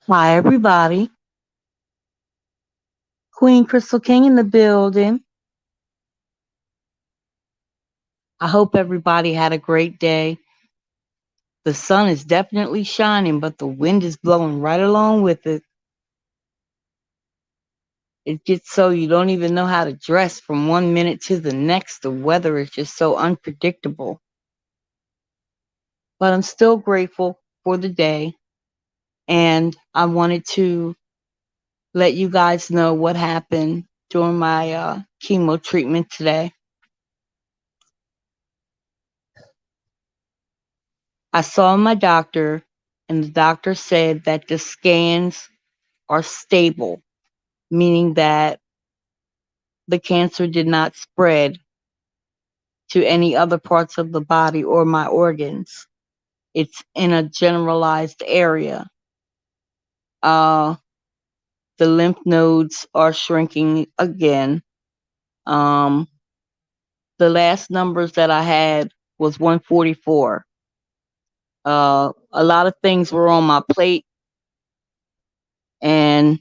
Hi, everybody. Queen Crystal King in the building. I hope everybody had a great day. The sun is definitely shining, but the wind is blowing right along with it. It gets so you don't even know how to dress from one minute to the next. The weather is just so unpredictable. But I'm still grateful for the day. And I wanted to let you guys know what happened during my chemo treatment today. I saw my doctor, and the doctor said that the scans are stable, meaning that the cancer did not spread to any other parts of the body or my organs. It's in a generalized area. Uh, the lymph nodes are shrinking again. Um, the last numbers that I had was 144. A lot of things were on my plate, and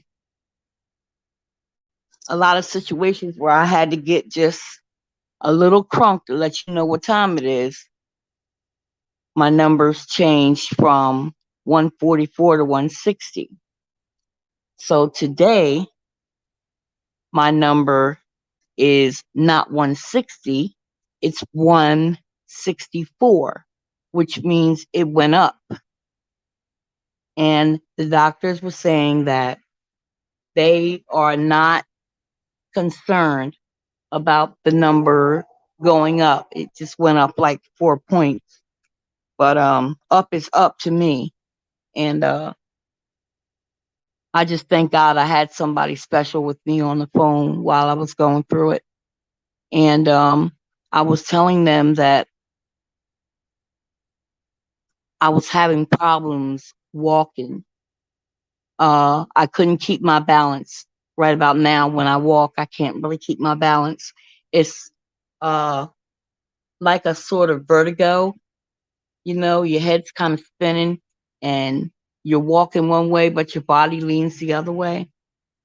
a lot of situations where I had to get just a little crunk to let you know what time it is. My numbers changed from 144 to 160. So today, my number is not 160, it's 164, which means it went up. And the doctors were saying that they are not concerned about the number going up. It just went up like 4 points. But up is up to me. And I just thank God I had somebody special with me on the phone while I was going through it. And I was telling them that I was having problems walking. I couldn't keep my balance. Right about now, when I walk, I can't really keep my balance. It's uh, like a sort of vertigo. You know, your head's kind of spinning and you're walking one way, but your body leans the other way.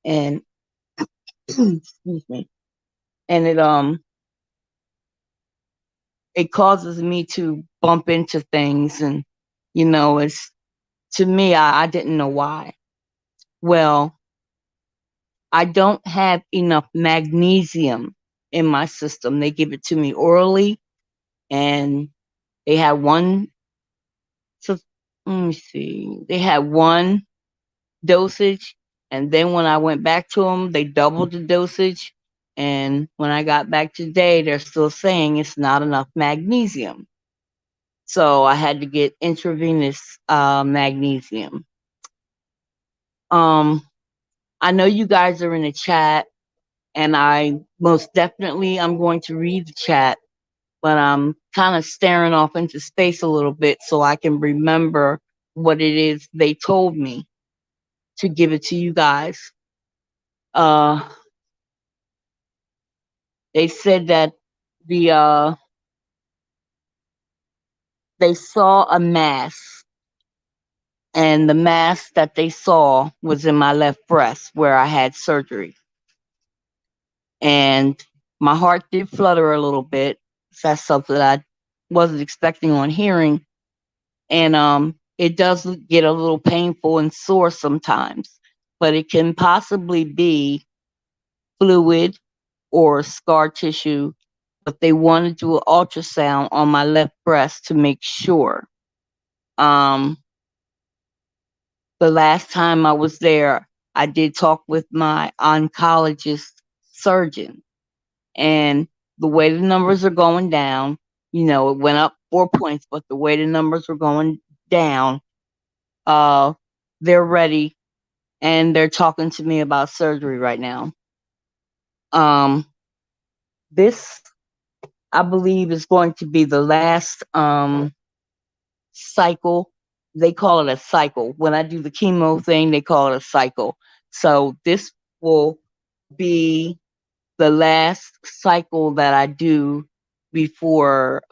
And excuse me. And it causes me to bump into things, and it's, to me, I didn't know why. Well, I don't have enough magnesium in my system. They give it to me orally, and they had one, so let me see, they had one dosage, and then when I went back to them, they doubled the dosage. And when I got back today, they're still saying it's not enough magnesium. So I had to get intravenous magnesium. Um, I know you guys are in the chat, and I most definitely I'm going to read the chat, but I'm kind of staring off into space a little bit so I can remember what it is they told me to give it to you guys. Uh, they said that the they saw a mass, and the mass that they saw was in my left breast where I had surgery. And my heart did flutter a little bit. That's something I wasn't expecting on hearing. And it does get a little painful and sore sometimes, but it can possibly be fluid or scar tissue. But they want to do an ultrasound on my left breast to make sure. Um, the last time I was there, I did talk with my oncologist surgeon, and the way the numbers are going down, it went up 4 points, but the way the numbers are going down, uh, they're ready, and they're talking to me about surgery right now. Um, this, I believe, is going to be the last cycle. They call it a cycle. When I do the chemo thing, they call it a cycle. So this will be the last cycle that I do before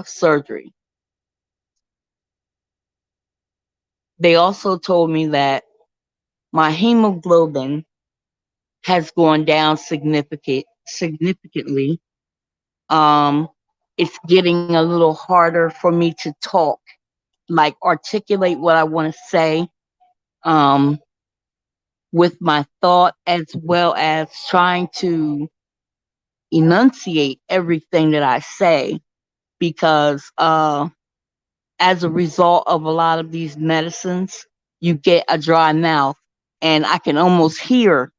surgery. They also told me that my hemoglobin has gone down significantly. Um, it's getting a little harder for me to talk, like articulate what I want to say, um, with my thought, as well as trying to enunciate everything that I say, because as a result of a lot of these medicines, you get a dry mouth, and I can almost hear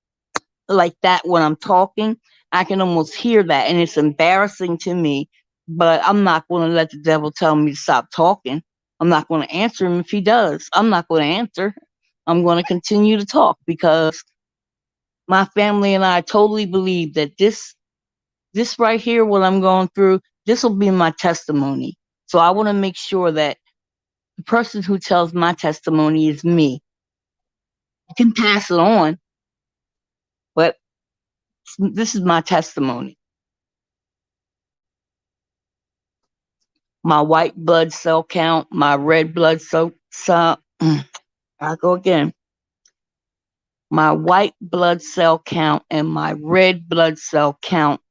like that when I'm talking. I can almost hear that, and it's embarrassing to me. But I'm not going to let the devil tell me to stop talking. I'm not going to answer him if he does. I'm not going to answer. I'm going to continue to talk, because my family and I totally believe that this right here, what I'm going through, this will be my testimony. So I want to make sure that the person who tells my testimony is me. You can pass it on, but this is my testimony. My white blood cell count, my red blood cell, I go again. My white blood cell count and my red blood cell count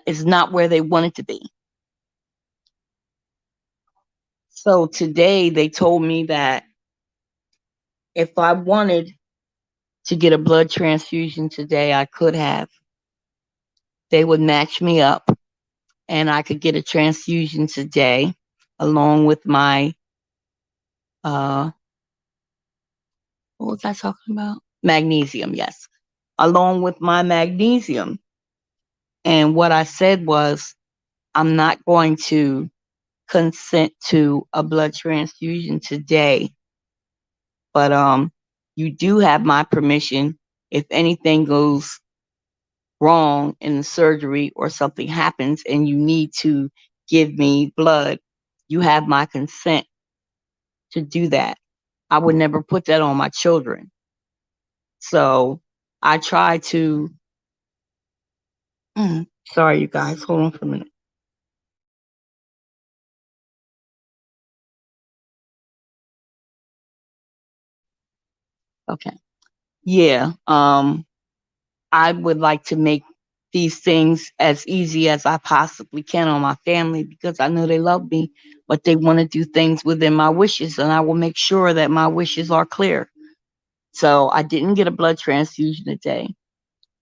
is not where they want it to be. So today they told me that if I wanted to get a blood transfusion today, I could have. They would match me up, and I could get a transfusion today, along with my what was I talking about? Magnesium, yes. Along with my magnesium. And what I said was, I'm not going to consent to a blood transfusion today, but you do have my permission if anything goes wrong in the surgery or something happens and you need to give me blood. You have my consent to do that. I would never put that on my children. So I try to. Sorry, you guys. Hold on for a minute. Okay. Yeah. I would like to make these things as easy as I possibly can on my family, because I know they love me, but they want to do things within my wishes, and I will make sure that my wishes are clear. So I didn't get a blood transfusion today.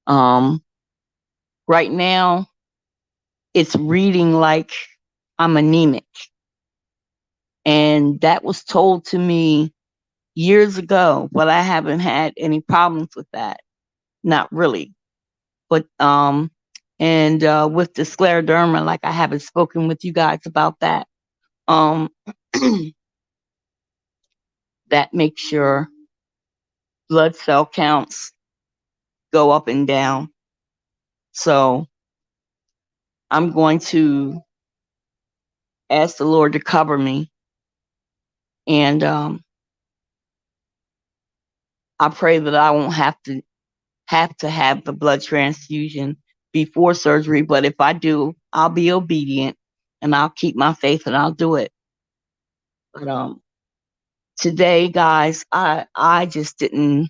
Um, right now, it's reading like I'm anemic, and that was told to me years ago, but I haven't had any problems with that. Not really. But and with the scleroderma, like I haven't spoken with you guys about that. Um that makes your blood cell counts go up and down. So I'm going to ask the Lord to cover me, and I pray that I won't have the blood transfusion before surgery. But if I do, I'll be obedient, and I'll keep my faith, and I'll do it. But today, guys, I just didn't.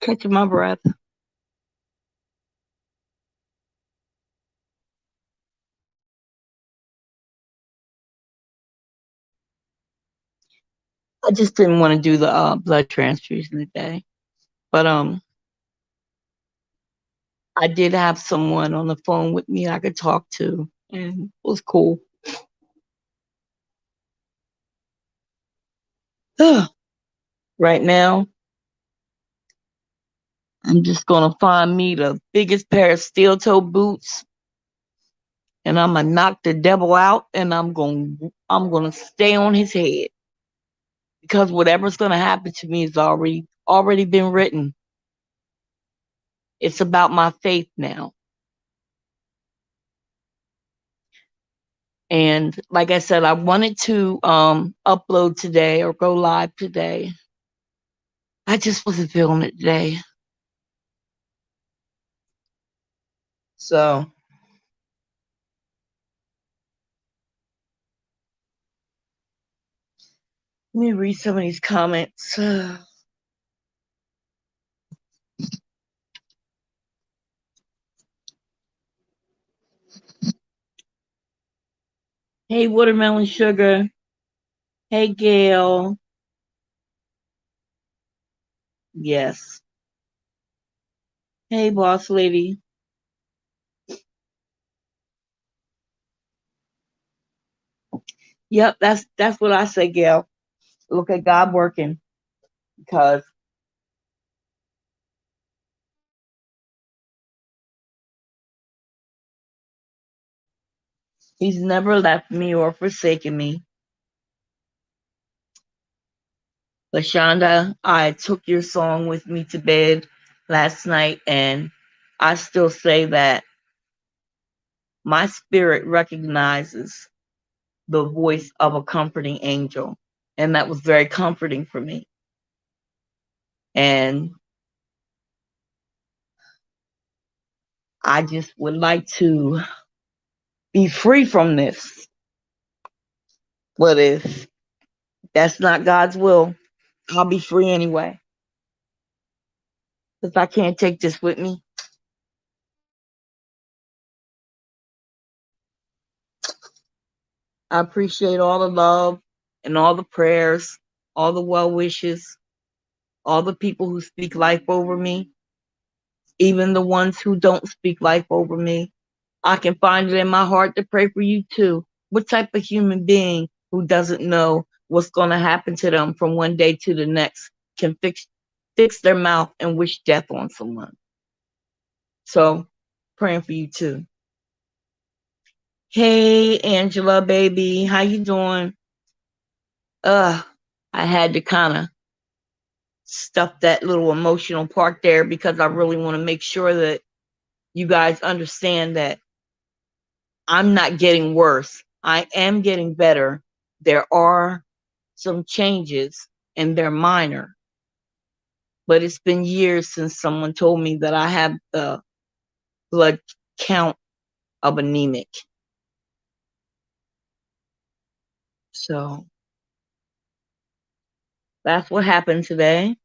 Catching my breath. I just didn't want to do the blood transfusion today. But I did have someone on the phone with me I could talk to, and it was cool. Right now, I'm just gonna find me the biggest pair of steel toe boots, and I'm gonna knock the devil out, and I'm gonna stay on his head, because whatever's gonna happen to me is already been written. It's about my faith now. And like I said, I wanted to upload today or go live today. I just wasn't feeling it today. So let me read some of these comments. Hey, Watermelon Sugar. Hey, Gail. Yes. Hey, Boss Lady. Yep, that's what I say, Gail. Look at God working, because He's never left me or forsaken me. LaShonda, I took your song with me to bed last night, and I still say that my spirit recognizes the voice of a comforting angel. And that was very comforting for me. And I just would like to be free from this. But if that's not God's will, I'll be free anyway. Because I can't take this with me. I appreciate all the love and all the prayers, all the well wishes, all the people who speak life over me, even the ones who don't speak life over me. I can find it in my heart to pray for you too. What type of human being who doesn't know what's going to happen to them from one day to the next can fix their mouth and wish death on someone? So, praying for you too. Hey, Angela, baby, how you doing? I had to kind of stuff that little emotional part there because I really want to make sure that you guys understand that I'm not getting worse. I am getting better. There are some changes, and they're minor. But it's been years since someone told me that I have the blood count of anemic. So that's what happened today.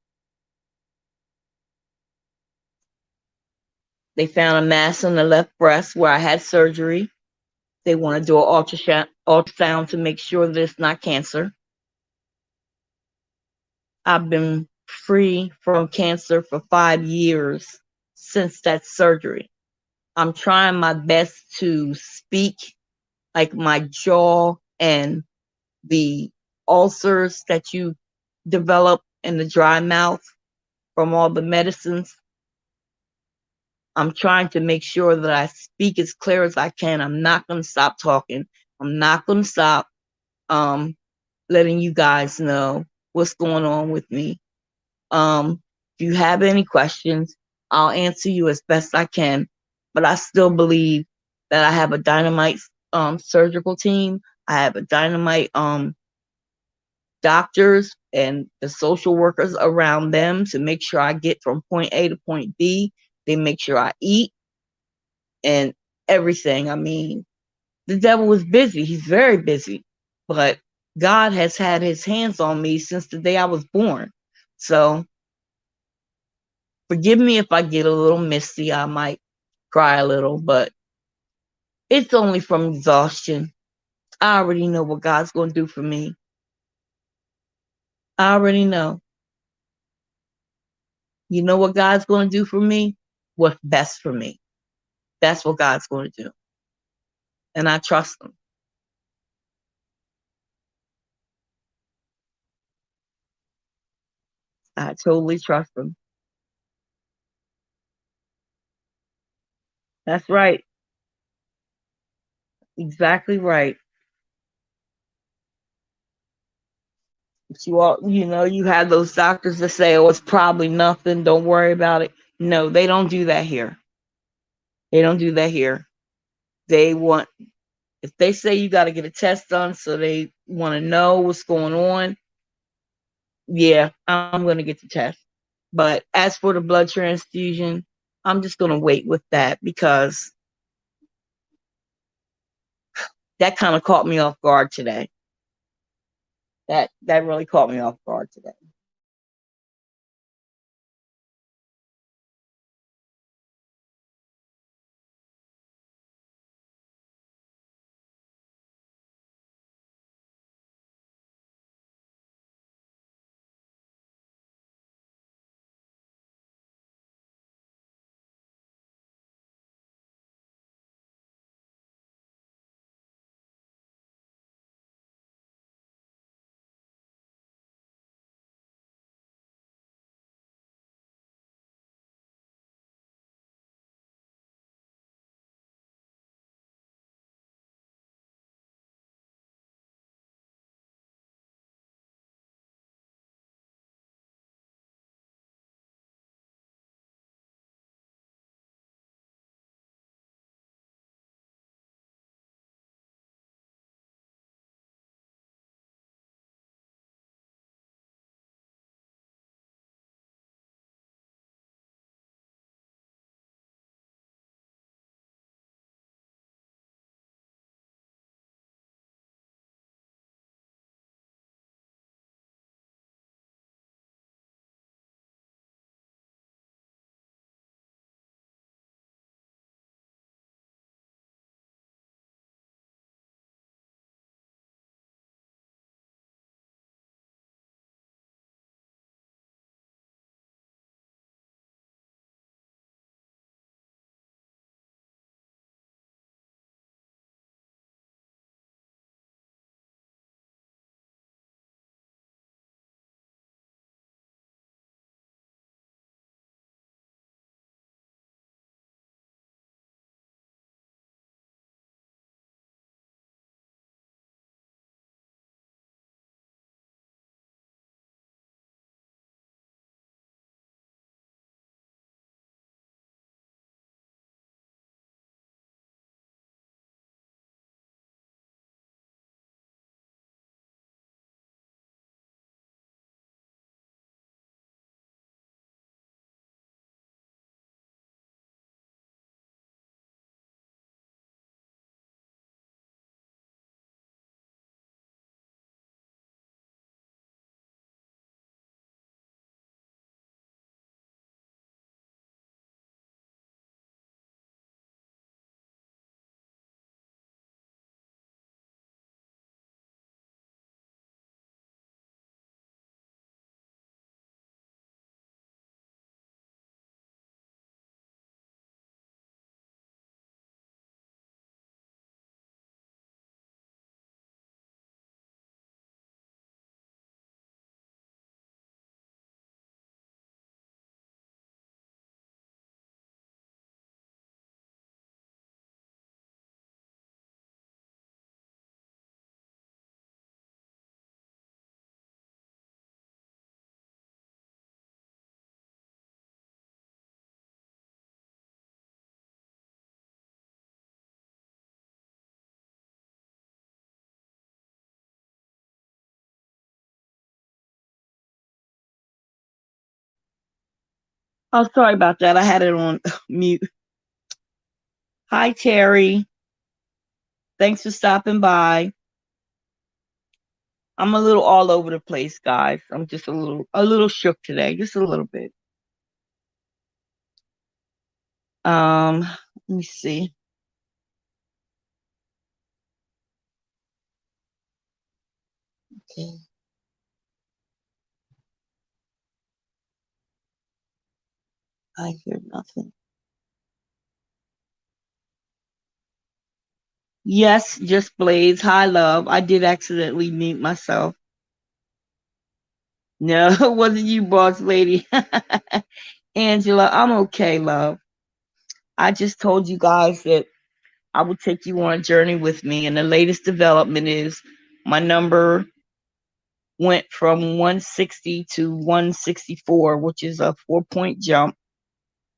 They found a mass on the left breast where I had surgery. They want to do an ultrasound to make sure that it's not cancer. I've been free from cancer for 5 years since that surgery. I'm trying my best to speak, like my jaw and the ulcers that you develop in the dry mouth from all the medicines. I'm trying to make sure that I speak as clear as I can. I'm not going to stop talking. I'm not going to stop letting you guys know what's going on with me. If you have any questions, I'll answer you as best I can. But I still believe that I have a dynamite surgical team. I have a dynamite doctors and the social workers around them to make sure I get from point A to point B. They make sure I eat and everything. I mean, the devil is busy. He's very busy. But God has had his hands on me since the day I was born. So forgive me if I get a little misty. I might cry a little, but it's only from exhaustion. I already know what God's going to do for me. I already know. You know what God's going to do for me? What's best for me. That's what God's going to do. And I trust him. I totally trust him. That's right. Exactly right. But you have those doctors that say, oh, it's probably nothing. Don't worry about it. No, they don't do that here. They don't do that here. They want If they say you got to get a test done so they want to know what's going on, yeah, I'm going to get the test. But as for the blood transfusion, I'm just going to wait with that because that kind of caught me off guard today. That really caught me off guard today. Oh, sorry about that. I had it on mute. Hi, Terry. Thanks for stopping by. I'm a little all over the place, guys. I'm just a little shook today, just a little bit. Let me see. Okay, I hear nothing. Yes, just Blaze. Hi, love. I did accidentally mute myself. No, it wasn't you, boss lady. Angela, I'm okay, love. I just told you guys that I will take you on a journey with me, and the latest development is my number went from 160 to 164, which is a 4-point jump.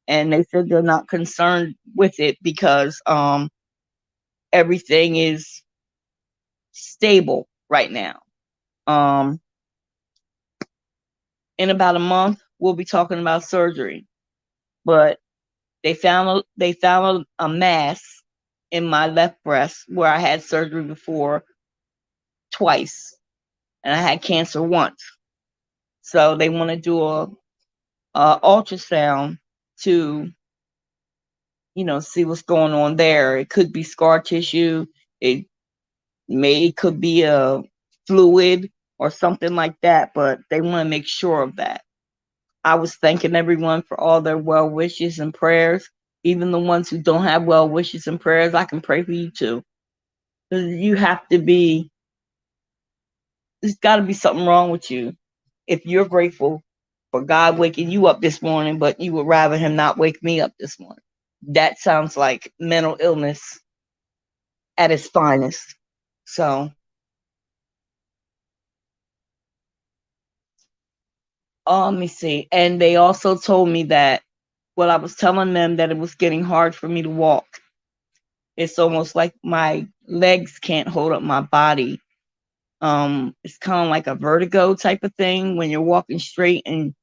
And they said they're not concerned with it because everything is stable right now. Um, in about a month, we'll be talking about surgery. But they found a mass in my left breast where I had surgery before twice, and I had cancer once. So they want to do a ultrasound to see what's going on there. It could be scar tissue. It could be a fluid or something like that, but they want to make sure of that. I was thanking everyone for all their well wishes and prayers. Even the ones who don't have well wishes and prayers, I can pray for you too. You have to be, there's got to be something wrong with you if you're grateful for God waking you up this morning, but you would rather Him not wake me up this morning. That sounds like mental illness at its finest. So, let me see. And they also told me that, well, I was telling them that it was getting hard for me to walk. It's almost like my legs can't hold up my body. It's kind of like a vertigo type of thing when you're walking straight and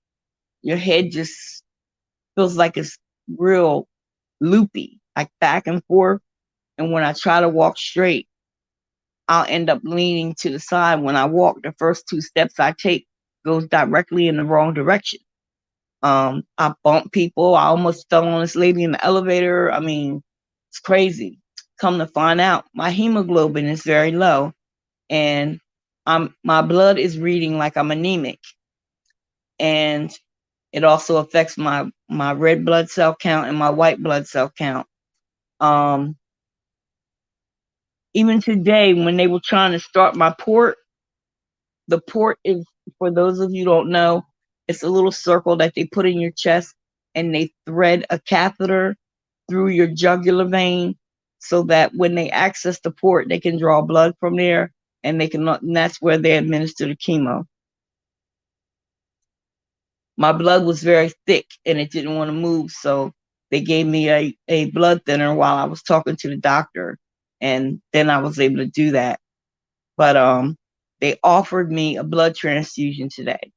your head just feels like it's real loopy, like back and forth. And when I try to walk straight, I'll end up leaning to the side. When I walk, the first two steps I take goes directly in the wrong direction. I bump people. I almost fell on this lady in the elevator. I mean, it's crazy. Come to find out, my hemoglobin is very low, and my blood is reading like I'm anemic, and it also affects my red blood cell count and my white blood cell count. Um, Even today, when they were trying to start my port, the port is, for those of you who don't know, it's a little circle that they put in your chest, and they thread a catheter through your jugular vein so that when they access the port, they can draw blood from there, and and that's where they administer the chemo. My blood was very thick and it didn't want to move, so they gave me a blood thinner while I was talking to the doctor, and then I was able to do that. But they offered me a blood transfusion today.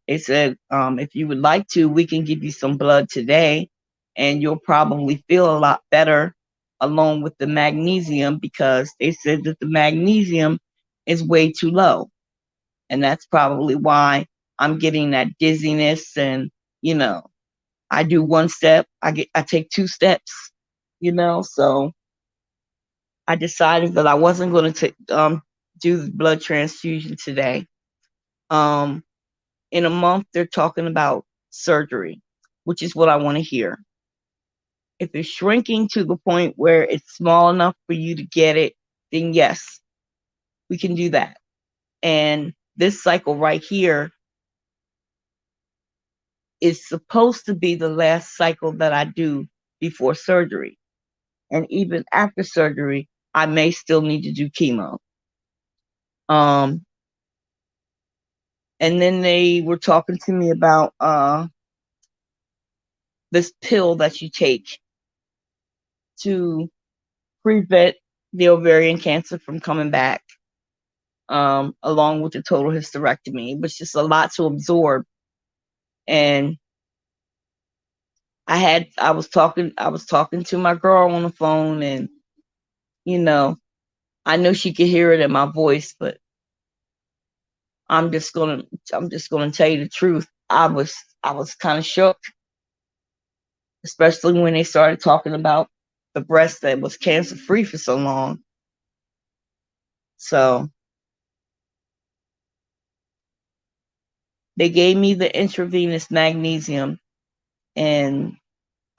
They said, if you would like to, we can give you some blood today, and you'll probably feel a lot better along with the magnesium, because they said that the magnesium is way too low. And that's probably why I'm getting that dizziness. And, you know, I do one step, I take two steps, so I decided that I wasn't going to do the blood transfusion today. Um, in a month, they're talking about surgery, which is what I want to hear. If it's shrinking to the point where it's small enough for you to get it, then yes, we can do that. And this cycle right here is supposed to be the last cycle that I do before surgery. And even after surgery, I may still need to do chemo. Um, and then they were talking to me about this pill that you take to prevent the ovarian cancer from coming back, along with the total hysterectomy. It was just a lot to absorb. And I was talking to my girl on the phone, and you know, I know she could hear it in my voice, but I'm just gonna tell you the truth. I was kind of shook, especially when they started talking about the breast that was cancer free for so long. So they gave me the intravenous magnesium, and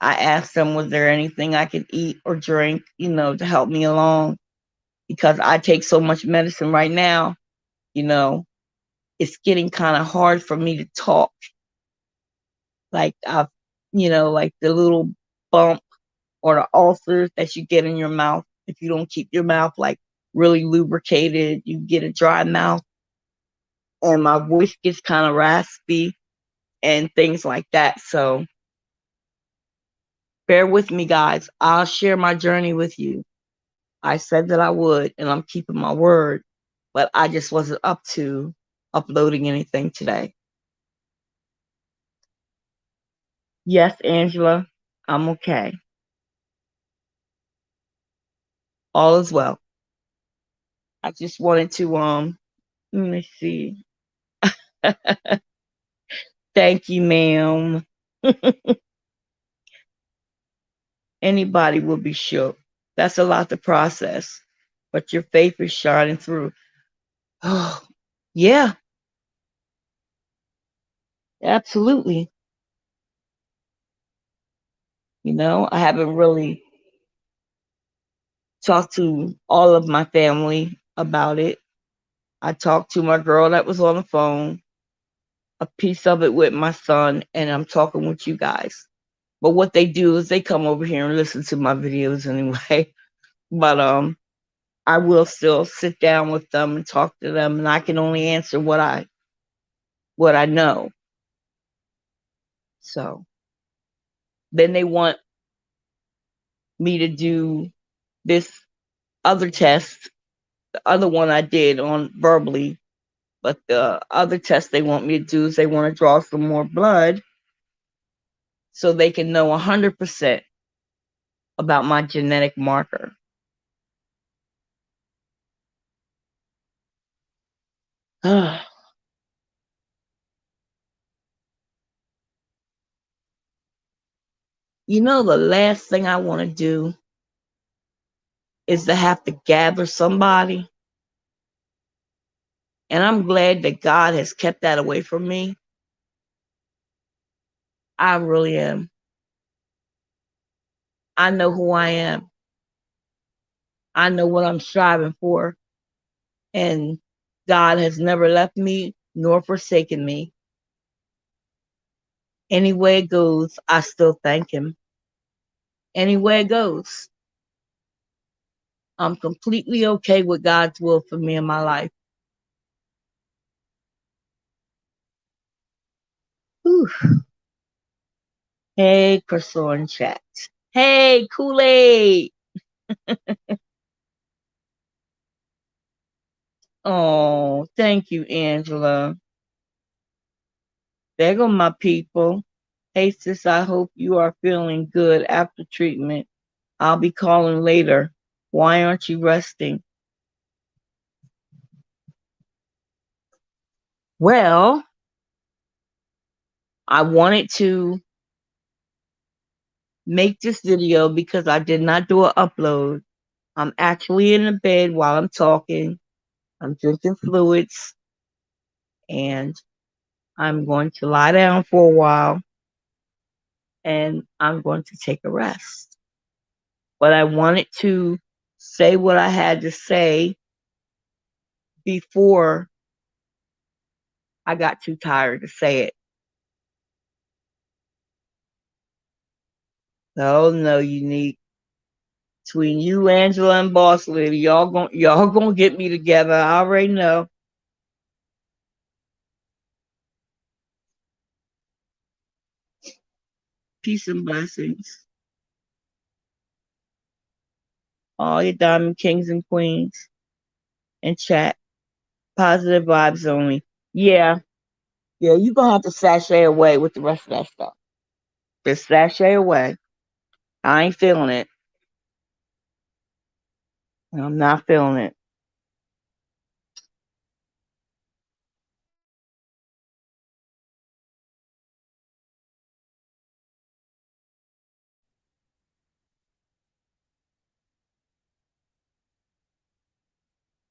I asked them, was there anything I could eat or drink, to help me along? Because I take so much medicine right now, you know, it's getting kind of hard for me to talk. Like like the little bump or the ulcers that you get in your mouth. If you don't keep your mouth like really lubricated, you get a dry mouth, and my voice gets kind of raspy and things like that. So bear with me, guys. I'll share my journey with you. I said that I would, and I'm keeping my word, but I just wasn't up to uploading anything today. Yes, Angela, I'm okay. All is well. I just wanted to let me see. Thank you, ma'am. Anybody will be shook. That's a lot to process, but your faith is shining through. Oh, yeah, absolutely. I haven't really talked to all of my family about it. I talked to my girl that was on the phone, a piece of it with my son, and I'm talking with you guys. But what they do is they come over here and listen to my videos anyway. But I will still sit down with them and talk to them, and I can only answer what I know. So then they want me to do this other test, the other one I did on verbally, but the other test they want me to do is they want to draw some more blood so they can know 100% about my genetic marker. The last thing I want to do is to have to gather somebody. And I'm glad that God has kept that away from me. I really am. I know who I am. I know what I'm striving for. And God has never left me nor forsaken me. Any way it goes, I still thank Him. Any way it goes, I'm completely okay with God's will for me in my life. Whew. Hey, Crystal in chat. Hey, Kool-Aid. Oh, thank you, Angela. There go my people. Hey, sis, I hope you are feeling good after treatment. I'll be calling later. Why aren't you resting? Well, I wanted to make this video because I did not do an upload. I'm actually in the bed while I'm talking. I'm drinking fluids and I'm going to lie down for a while and I'm going to take a rest. But I wanted to say what I had to say before I got too tired to say it. Oh no, Unique. Between you, Angela, and Boss Lady, y'all gonna get me together. I already know. Peace and blessings. All your diamond kings and queens in chat. Positive vibes only. Yeah. Yeah, you're gonna have to sashay away with the rest of that stuff. Just sashay away. I ain't feeling it. I'm not feeling it.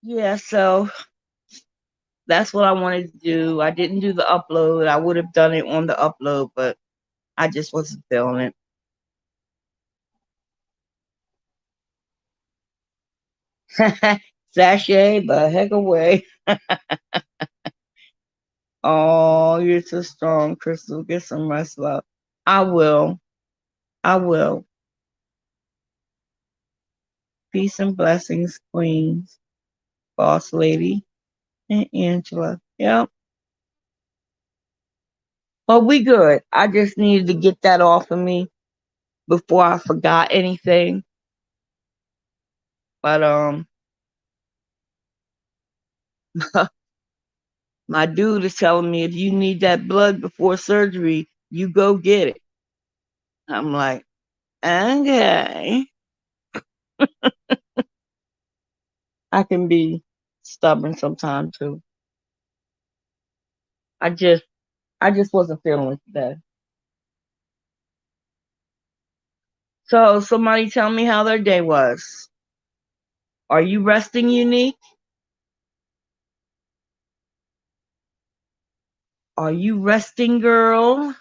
Yeah, so that's what I wanted to do. I didn't do the upload. I would have done it on the upload, but I just wasn't feeling it. Sashay, but heck away. Oh, you're so strong, Crystal. Get some rest, love. I will. I will. Peace and blessings, Queens, Boss Lady, and Angela. Yep. Well, we good. I just needed to get that off of me before I forgot anything. But my dude is telling me if you need that blood before surgery, you go get it. I'm like, okay. I can be stubborn sometimes too. I just I just wasn't feeling it today. So somebody tell me how their day was. Are you resting, Unique? Are you resting, girl?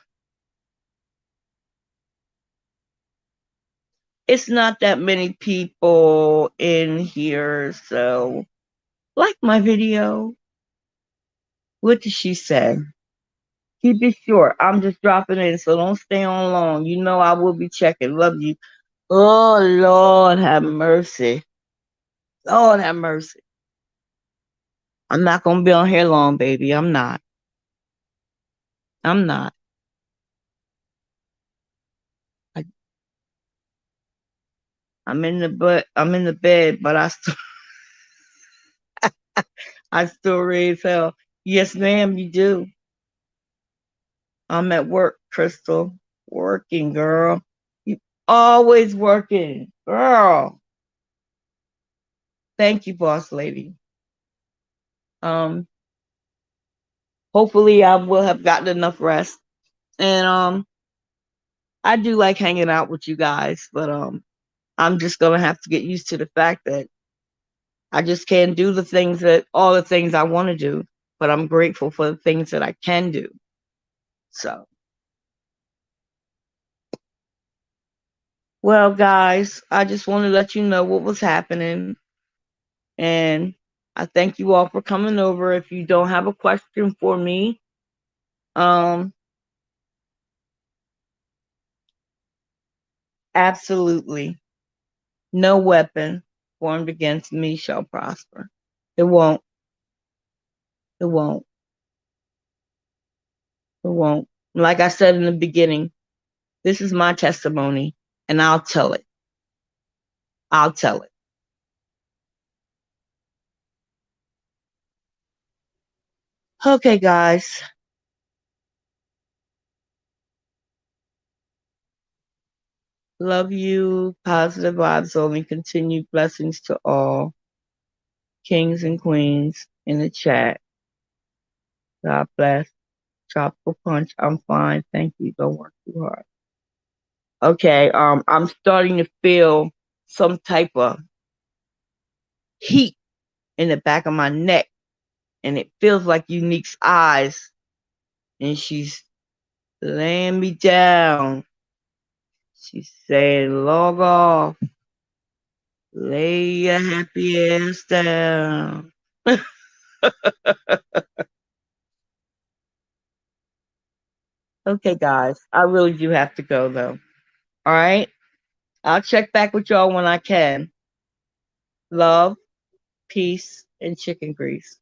It's not that many people in here, so like my video. What did she say? Keep it short. I'm just dropping in, so don't stay on long. You know I will be checking. Love you. Oh, Lord have mercy. Lord have mercy. I'm not going to be on here long, baby. I'm not. I'm not. I, I'm in the bed, but I still raise hell. Yes, ma'am, you do. I'm at work, Crystal. Working, girl. You always working, girl. Thank you, boss lady. Um, hopefully I will have gotten enough rest. And I do like hanging out with you guys, but I'm just gonna have to get used to the fact that I just can't do all the things I want to do, but I'm grateful for the things that I can do. So, well, guys, I just want to let you know what was happening, and I thank you all for coming over. If you don't have a question for me, um, absolutely no weapon formed against me shall prosper. It won't. It won't. It won't. Like I said in the beginning, this is my testimony, and I'll tell it. I'll tell it. Okay, guys. Love you. Positive vibes only. Continued blessings to all kings and queens in the chat. God bless. Tropical punch. I'm fine. Thank you. Don't work too hard. Okay. I'm starting to feel some type of heat in the back of my neck, and it feels like Unique's eyes, and she's laying me down. She's saying, "Log off. Lay your happy ass down." Okay, guys. I really do have to go, though. All right. I'll check back with y'all when I can. Love, peace, and chicken grease.